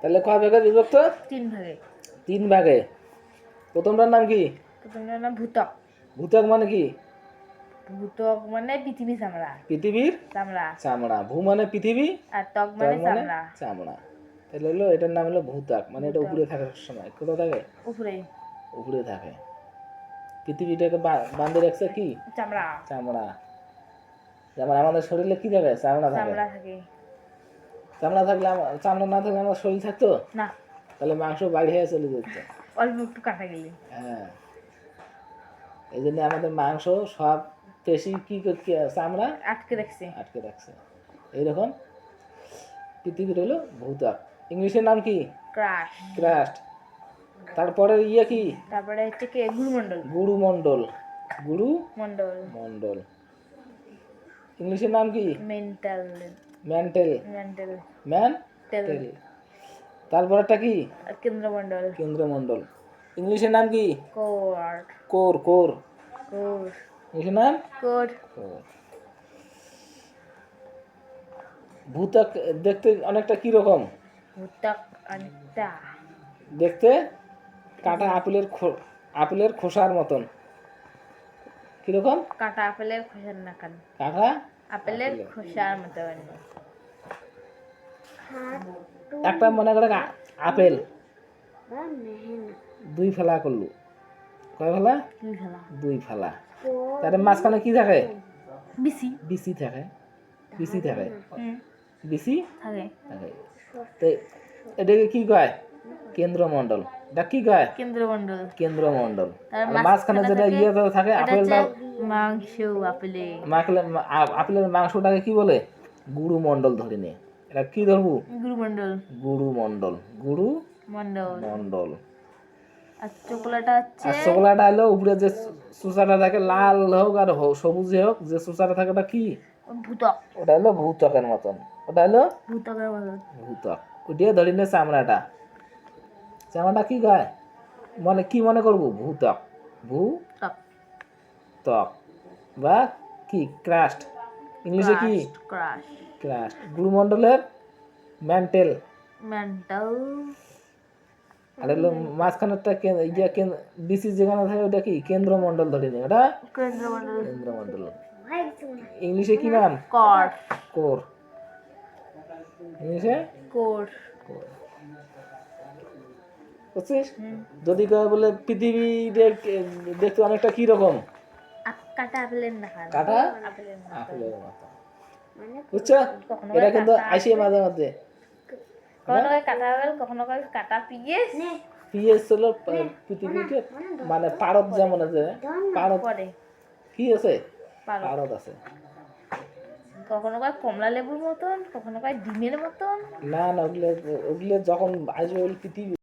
তাহলে কয় ভাগে বিভক্ত? 3 ভাগে। 3 ভাগে। প্রথমটার নাম কি? প্রথমটার নাম ভূত্বক। ভূত্বক মানে কি? ভূত্বক মানে পৃথিবীর চামড়া। পৃথিবীর চামড়া। চামড়া। ভূ মানে পৃথিবী, আর ত্বক ত্বক মানে মানে চামড়া। চামড়া। তাহলে হলো এটার নাম হলো ভূত্বক, মানে এটা উপরে থাকার সময় কোথায় থাকে? উপরে। উপরে থাকে। পৃথিবীটাকে বাঁধে রাখছে কি? চামড়া। চামড়া। যেমন আমাদের শরীরে কি থাকে? চামড়া থাকে। চামড়া থাকে। চামড়া থাকলে চামড়া না থাকলে আমার শরীর থাকতো না, তাহলে মাংস বাইরে হয়ে চলে যেত। অল্প একটু কাটা গেলে। হ্যাঁ, এই জন্য আমাদের মাংস সব পেশি কি চামড়া আটকে রাখছে। আটকে রাখছে। এইরকম পৃথিবীর হলো ভূত্বক। ইংলিশের নাম কি? ক্রাশ। ক্রাস্ট। তারপরে ইয়ে কি? তারপরে হচ্ছে কি গুরুমণ্ডল। গুরুমণ্ডল। গুরু মণ্ডল। মণ্ডল। ইংলিশের নাম কি? মেন্টাল। ম্যান্টেল। মেন্টাল। ম্যান্টেল। তারপরটা কি? কেন্দ্রমণ্ডল। কেন্দ্রমণ্ডল। ইংলিশের নাম কি? কোর। কোর। কোর। কোর। ইংলিশের নাম কোর। কোর। ভূত্বক দেখতে অনেকটা কি রকম? ভূত্বক অনেকটা দেখতে কাটা আপেলের খোসার মতন। কিরকম? কাটা আপেলের খোসার নাকান। কাটা আপেলের খোসার মতন। একটা মনে করে আপেল 2 ফেলা করলো। কয় ফেলা? 2 ফেলা। 2 ফেলা। তার মাঝখানে কি থাকে? বিসি। বিসি থাকে। বিসি থাকে। বিসি থাকে। থাকে। তো এটাকে কি কয়? কেন্দ্রমণ্ডল। এটা কি কয়? কেন্দ্রমণ্ডল। কেন্দ্রমণ্ডল। তার আর মাঝখানে যেটা ইয়ে থাকে আপেল বা মাংস আপেলের মাংসটাকে কি বলে? গুরুমণ্ডল ধরে নে। এটা কি ধরবো? গুরুমণ্ডল। গুরুমণ্ডল। গুরু মণ্ডল। মণ্ডল। আর চোকলাটা হচ্ছে আর চোকলাটা হলো উপরে যে সুসাটা থাকে, লাল হোক আর সবুজ হোক, যে সুসাটা থাকে ওটা কি? ভূত্বক। ওটা হলো ভূত্বকের মতন। ওটা হলো ভূত্বকের মতন। ভূত্বক। ওটিয়ে ধরি নে চামড়াটা। চামড়াটা কি গায়? কি মনে করবো? ভূত্বক। ভূত্বক। ত্বক বা কি? ক্রাস্ট। ইংলিশে কি? ক্রাশ। ক্রাস্ট। গুরুমণ্ডলের ম্যান্টেল। মেন্টাল। আর হলো মাঝখানেরটা বিসি যেখানে থাকে ওটা কি? কেন্দ্রমণ্ডল ধরে নে। ওটা কেন্দ্রমণ্ডল। কেন্দ্রমণ্ডল। ইংলিশে কি নাম? কর। কোর। ইংলিশে কোর। কোর। বুঝছিস? যদি কয় বলে পৃথিবী দেখতে অনেকটা কি রকম? কাটা আপেলের নাকান। কাটা আপেলের আপেলের মতো। বুঝছো? এটা কিন্তু আসে মাঝে মাঝে। কখনো কয় কাটা আপেল, কখনো কয় কাটা পিঁয়াজ। পিএস হলো পৃথিবীতে মানে পারদ যেমন আছে, পারদ পরে কি আছে? পারদ আছে। কখনো কয় কমলা লেবুর মতন, কখনো কয় ডিমের মতন। না না, ওগুলো যখন আসবে পৃথিবী